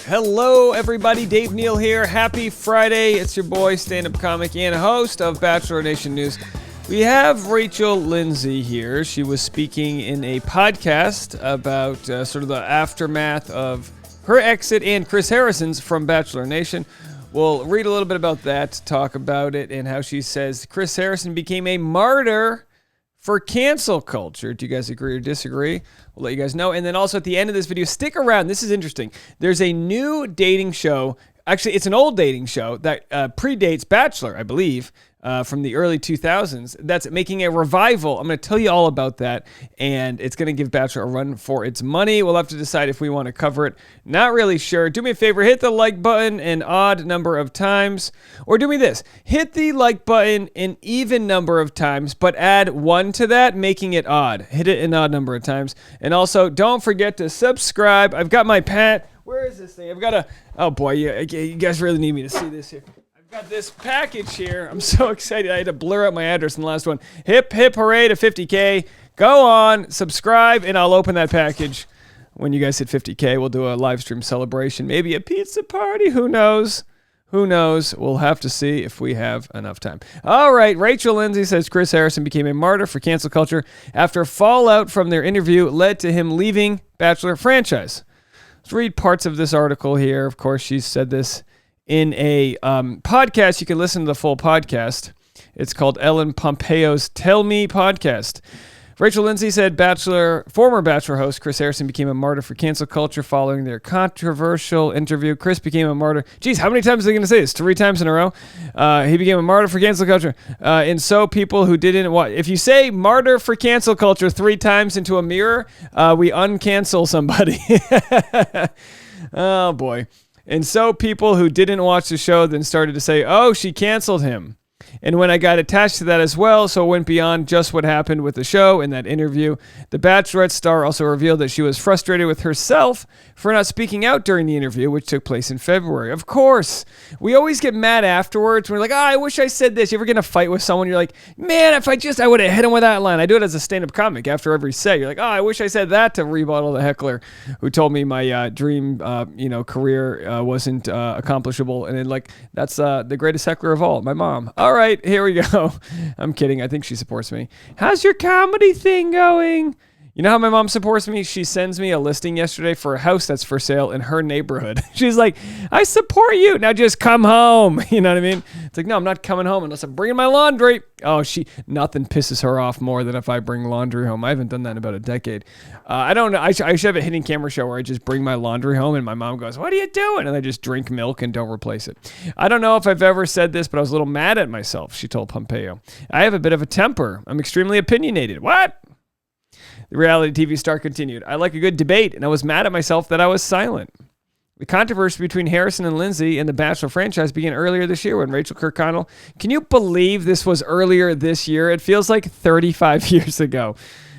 Hello, everybody. Dave Neal here. Happy Friday. It's your boy, stand-up comic and host of Bachelorette Nation News. We have Rachel Lindsay here. She was speaking in a podcast about sort of the aftermath of her exit and Chris Harrison's from Bachelor Nation. We'll read a little bit about that, talk about it, and how she says Chris Harrison became a martyr for cancel culture. Do you guys agree or disagree? We'll let you guys know. And then also at the end of this video, stick around. This is interesting. There's a new dating show. Actually, it's an old dating show that predates Bachelor, I believe, from the early 2000s. That's making a revival. I'm going to tell you all about that, and it's going to give Bachelor a run for its money. We'll have to decide if we want to cover it. Not really sure. Do me a favor. Hit the like button an odd number of times, or do me this. Hit the like button an even number of times, but add 1 to that, making it odd. Hit it an odd number of times. And also, don't forget to subscribe. I've got my pat. Where is this thing? I've got a... Oh, boy. You guys really need me to see this here. I've got this package here. I'm so excited. I had to blur out my address in the last one. Hip, hip, hooray to 50K. Go on, subscribe, and I'll open that package when you guys hit 50K. We'll do a live stream celebration. Maybe a pizza party. Who knows? Who knows? We'll have to see if we have enough time. All right. Rachel Lindsay says Chris Harrison became a martyr for cancel culture after fallout from their interview led to him leaving Bachelor franchise. Let's read parts of this article here. Of course, she said this in a podcast. You can listen to the full podcast. It's called Ellen Pompeo's Tell Me podcast. Rachel Lindsay said former Bachelor host Chris Harrison became a martyr for cancel culture following their controversial interview. Chris became a martyr. Geez, how many times are they going to say this? 3 times in a row? He became a martyr for cancel culture. And so people who didn't watch... If you say martyr for cancel culture 3 times into a mirror, we uncancel somebody. Oh, boy. And so people who didn't watch the show then started to say, oh, she canceled him. And when I got attached to that as well, so it went beyond just what happened with the show in that interview. The Bachelorette star also revealed that she was frustrated with herself for not speaking out during the interview, which took place in February. Of course, we always get mad afterwards. We're like, I wish I said this. You ever get in a fight with someone? You're like, man, if I would have hit him with that line. I do it as a stand-up comic after every set. You're like, I wish I said that to rebuttal the heckler who told me my dream, career wasn't accomplishable. And then that's the greatest heckler of all, my mom. All right, here we go. I'm kidding. I think she supports me. How's your comedy thing going? You know how my mom supports me? She sends me a listing yesterday for a house that's for sale in her neighborhood. She's like, I support you. Now just come home. You know what I mean? It's like, no, I'm not coming home unless I'm bringing my laundry. Oh, nothing pisses her off more than if I bring laundry home. I haven't done that in about a decade. I don't know. I should have a hidden camera show where I just bring my laundry home and my mom goes, what are you doing? And I just drink milk and don't replace it. I don't know if I've ever said this, but I was a little mad at myself, she told Pompeo. I have a bit of a temper. I'm extremely opinionated. What? The reality TV star continued, I like a good debate, and I was mad at myself that I was silent. The controversy between Harrison and Lindsay and the Bachelor franchise began earlier this year when Rachel Kirkconnell, can you believe this was earlier this year? It feels like 35 years ago.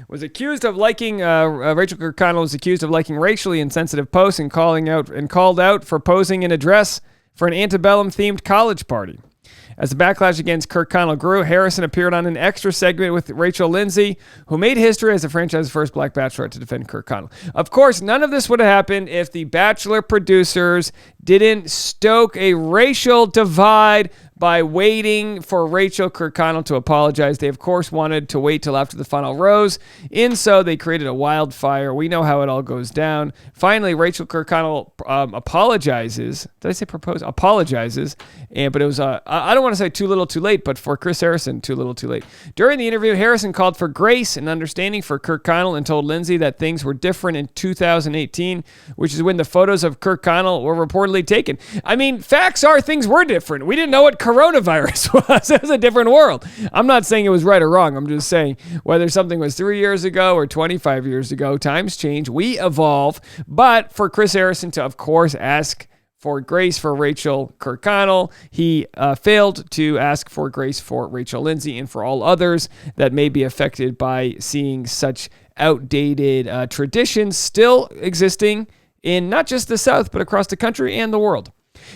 Rachel Kirkconnell was accused of liking racially insensitive posts and called out for posing in a dress for an antebellum-themed college party. As the backlash against Kirkconnell grew, Harrison appeared on an extra segment with Rachel Lindsay, who made history as the franchise's first black bachelorette to defend Kirkconnell. Of course, none of this would have happened if the Bachelor producers didn't stoke a racial divide by waiting for Rachel Kirkconnell to apologize. They, of course, wanted to wait till after the final rose. In so, they created a wildfire. We know how it all goes down. Finally, Rachel Kirkconnell apologizes. Did I say propose? Apologizes. But it was, I don't want to say too little too late, but for Chris Harrison, too little too late. During the interview, Harrison called for grace and understanding for Kirkconnell and told Lindsay that things were different in 2018, which is when the photos of Kirkconnell were reportedly taken. I mean, facts are things were different. We didn't know what coronavirus was. It was a different world. I'm not saying it was right or wrong. I'm just saying whether something was 3 years ago or 25 years ago, times change. We evolve. But for Chris Harrison to, of course, ask for grace for Rachel Kirkconnell, he failed to ask for grace for Rachel Lindsay and for all others that may be affected by seeing such outdated traditions still existing in not just the South, but across the country and the world.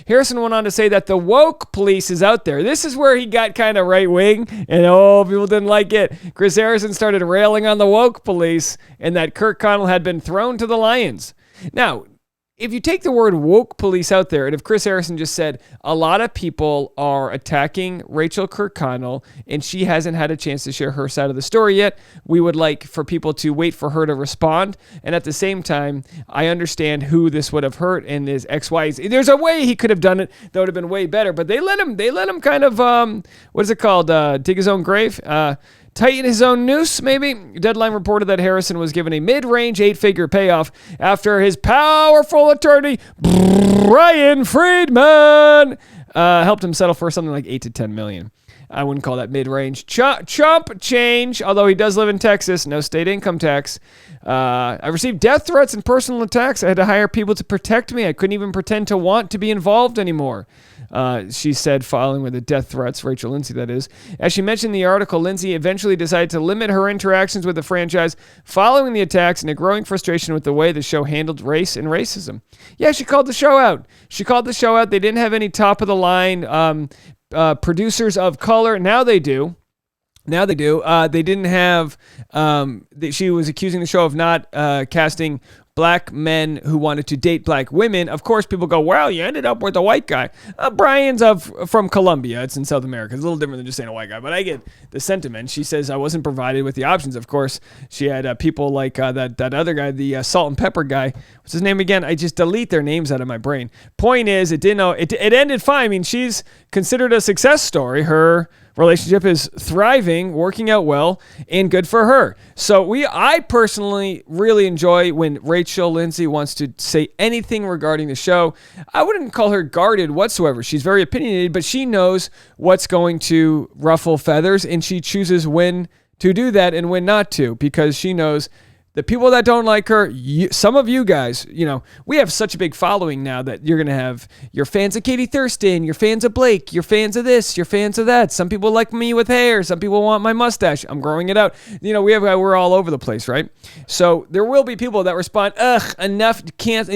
Harrison went on to say that the woke police is out there. This is where he got kind of right-wing, and people didn't like it. Chris Harrison started railing on the woke police and that Kirkconnell had been thrown to the lions. Now, if you take the word woke police out there, and if Chris Harrison just said, a lot of people are attacking Rachel Kirkconnell and she hasn't had a chance to share her side of the story yet, we would like for people to wait for her to respond. And at the same time, I understand who this would have hurt and his XY. There's a way he could have done it that would have been way better, but they let him kind of, what is it called? Dig his own grave? Tighten his own noose, maybe? Deadline reported that Harrison was given a mid-range 8-figure payoff after his powerful attorney, Brian Friedman, helped him settle for something like $8 to $10 million. I wouldn't call that mid-range. Chump change, although he does live in Texas, no state income tax. I received death threats and personal attacks. I had to hire people to protect me. I couldn't even pretend to want to be involved anymore. She said, following with the death threats, Rachel Lindsay, that is. As she mentioned in the article, Lindsay eventually decided to limit her interactions with the franchise following the attacks and a growing frustration with the way the show handled race and racism. Yeah, she called the show out. They didn't have any top-of-the-line producers of color. Now they do. They didn't have, she was accusing the show of not casting black men who wanted to date black women. Of course, people go, well, you ended up with a white guy. Brian's from Colombia. It's in South America. It's a little different than just saying a white guy, but I get the sentiment. She says, I wasn't provided with the options. Of course, she had people like that other guy, the salt and pepper guy. What's his name again? I just delete their names out of my brain. Point is, it ended fine. I mean, she's considered a success story. Her relationship is thriving, working out well, and good for her. So I personally really enjoy when Rachel Lindsay wants to say anything regarding the show. I wouldn't call her guarded whatsoever. She's very opinionated, but she knows what's going to ruffle feathers, and she chooses when to do that and when not to, because she knows the people that don't like her, some of you guys, we have such a big following now that you're going to have your fans of Katie Thurston, your fans of Blake, your fans of this, your fans of that. Some people like me with hair. Some people want my mustache. I'm growing it out. We're all over the place, right? So there will be people that respond, enough, can't,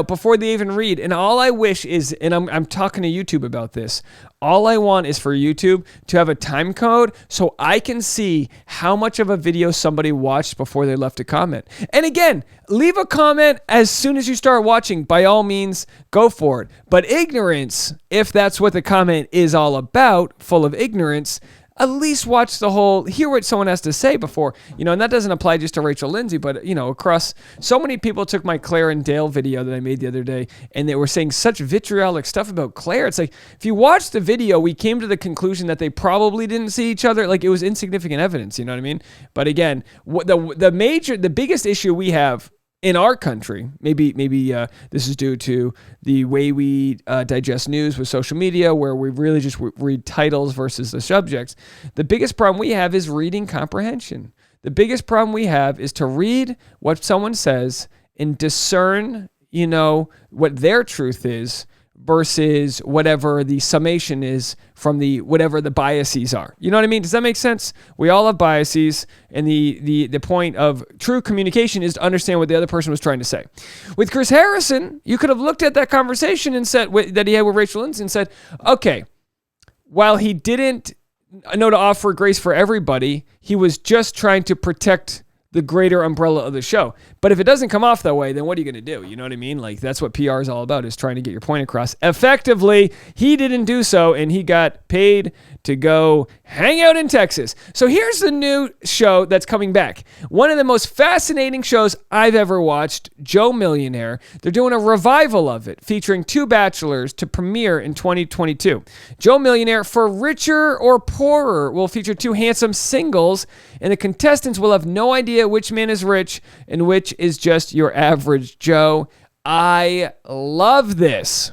before they even read. And all I wish is, and I'm talking to YouTube about this, all I want is for YouTube to have a time code so I can see how much of a video somebody watched before they left a comment. And again, leave a comment as soon as you start watching. By all means, go for it. But ignorance, if that's what the comment is all about, full of ignorance, at least watch the whole, hear what someone has to say before, and that doesn't apply just to Rachel Lindsay, but, across, so many people took my Claire and Dale video that I made the other day, and they were saying such vitriolic stuff about Claire. It's like, if you watch the video, we came to the conclusion that they probably didn't see each other. Like, it was insignificant evidence, you know what I mean? But again, the biggest issue we have in our country, maybe this is due to the way we digest news with social media, where we really just read titles versus the subjects. The biggest problem we have is reading comprehension. The biggest problem we have is to read what someone says and discern, what their truth is versus whatever the summation is from whatever the biases are. You know what I mean? Does that make sense? We all have biases, and the point of true communication is to understand what the other person was trying to say. With Chris Harrison, you could have looked at that conversation and said that he had with Rachel Lindsay and said, okay, while he didn't know to offer grace for everybody, he was just trying to protect the greater umbrella of the show. But if it doesn't come off that way, then what are you going to do? You know what I mean? Like, that's what PR is all about, is trying to get your point across effectively. He didn't do so, and he got paid to go hang out in Texas. So here's the new show that's coming back. One of the most fascinating shows I've ever watched, Joe Millionaire. They're doing a revival of it, featuring 2 bachelors to premiere in 2022. Joe Millionaire, for richer or poorer, will feature 2 handsome singles, and the contestants will have no idea which man is rich and which is just your average Joe. I love this.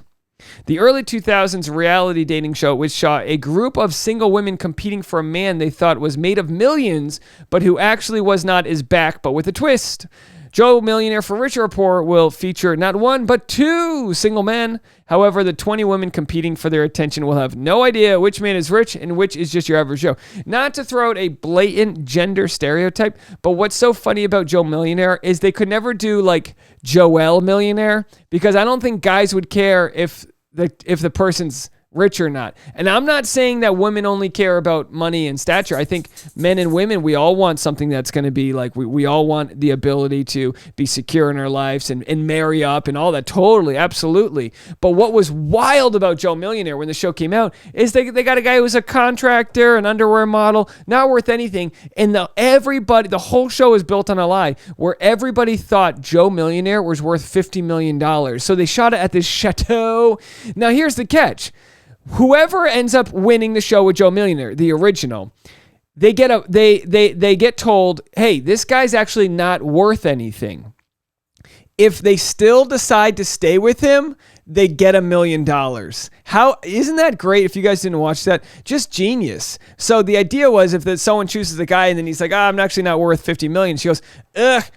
The early 2000s reality dating show, which saw a group of single women competing for a man they thought was made of millions, but who actually was not, is back, but with a twist. Joe Millionaire, for richer or poor, will feature not 1, but 2 single men. However, the 20 women competing for their attention will have no idea which man is rich and which is just your average Joe. Not to throw out a blatant gender stereotype, but what's so funny about Joe Millionaire is they could never do like Joelle Millionaire, because I don't think guys would care if the person's rich or not. And I'm not saying that women only care about money and stature. I think men and women, we all want something that's going to be like, we all want the ability to be secure in our lives and marry up and all that. Totally, absolutely. But what was wild about Joe Millionaire when the show came out is they got a guy who was a contractor, an underwear model, not worth anything. And the whole show is built on a lie where everybody thought Joe Millionaire was worth $50 million. So they shot it at this chateau. Now here's the catch. Whoever ends up winning the show with Joe Millionaire, the original, they get told, hey, this guy's actually not worth anything. If they still decide to stay with him, they get $1 million. How isn't that great? If you guys didn't watch that, just genius. So the idea was if someone chooses the guy and then he's like, I'm actually not worth $50 million. She goes,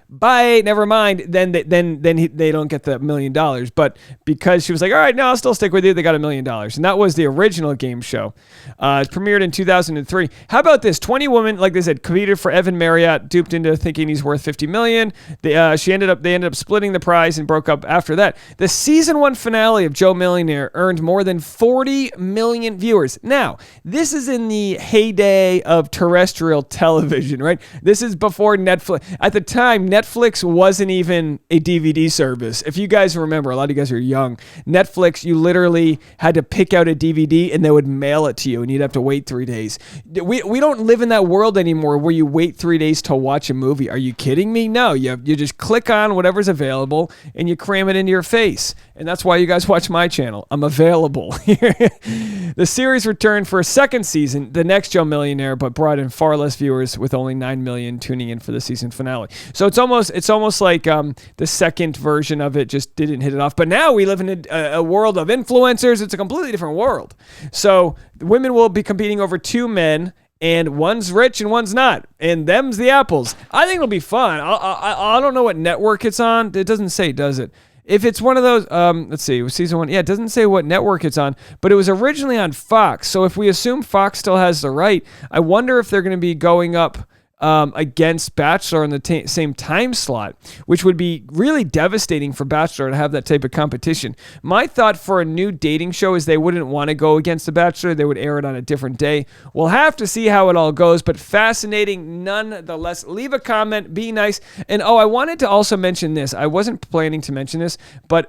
bye, never mind. Then they don't get the $1 million. But because she was like, all right, no, I'll still stick with you, they got $1 million. And that was the original game show. It premiered in 2003. How about this? 20 women, like they said, competed for Evan Marriott, duped into thinking he's worth $50 million. They ended up splitting the prize and broke up after that. The season 1 finale of Joe Millionaire earned more than 40 million viewers. Now, this is in the heyday of terrestrial television, right? This is before Netflix. At the time, Netflix wasn't even a DVD service. If you guys remember, a lot of you guys are young. Netflix, you literally had to pick out a DVD and they would mail it to you and you'd have to wait 3 days. We don't live in that world anymore where you wait 3 days to watch a movie. Are you kidding me? No, you just click on whatever's available and you cram it into your face. And that's why you guys watch my channel. I'm available. The series returned for a second season, the next Joe Millionaire, but brought in far less viewers with only 9 million tuning in for the season finale. So it's almost like the second version of it just didn't hit it off. But now we live in a world of influencers. It's a completely different world. So the women will be competing over 2 men, and one's rich and one's not. And them's the apples. I think it'll be fun. I don't know what network it's on. It doesn't say, does it? If it's one of those, let's see, season 1, yeah, it doesn't say what network it's on, but it was originally on Fox. So if we assume Fox still has the right, I wonder if they're going to be going up against Bachelor in the same time slot, which would be really devastating for Bachelor to have that type of competition. My thought for a new dating show is they wouldn't want to go against the Bachelor. They would air it on a different day. We'll have to see how it all goes, but fascinating nonetheless. Leave a comment, be nice. And I wanted to also mention this. I wasn't planning to mention this, but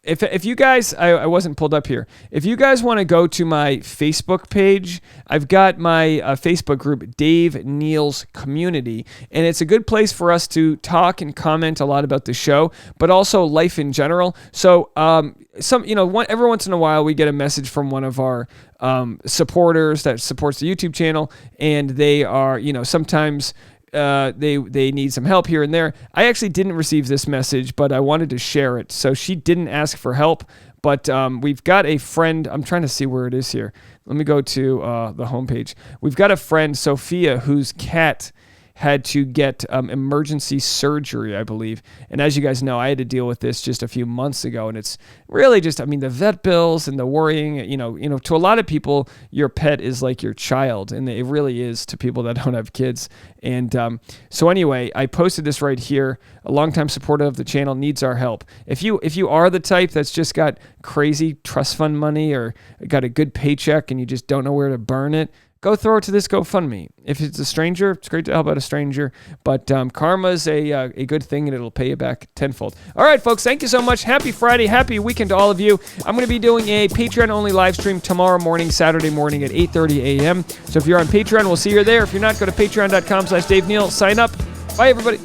if you guys, I wasn't pulled up here. If you guys want to go to my Facebook page, I've got my Facebook group, Dave Neal's Community, and it's a good place for us to talk and comment a lot about the show, but also life in general. So, every once in a while we get a message from one of our supporters that supports the YouTube channel, and they are, sometimes they need some help here and there. I actually didn't receive this message, but I wanted to share it. So she didn't ask for help, but we've got a friend. I'm trying to see where it is here. Let me go to the homepage. We've got a friend, Sophia, whose cat had to get emergency surgery, I believe. And as you guys know, I had to deal with this just a few months ago. And it's really just, the vet bills and the worrying, to a lot of people, your pet is like your child. And it really is to people that don't have kids. And so anyway, I posted this right here. A longtime supporter of the channel needs our help. If you are the type that's just got crazy trust fund money or got a good paycheck and you just don't know where to burn it, go throw it to this GoFundMe. If it's a stranger, it's great to help out a stranger, but karma's a good thing and it'll pay you back tenfold. All right, folks, thank you so much. Happy Friday. Happy weekend to all of you. I'm going to be doing a Patreon-only live stream tomorrow morning, Saturday morning at 8:30 a.m. So if you're on Patreon, we'll see you there. If you're not, go to patreon.com/Dave Neal. Sign up. Bye, everybody.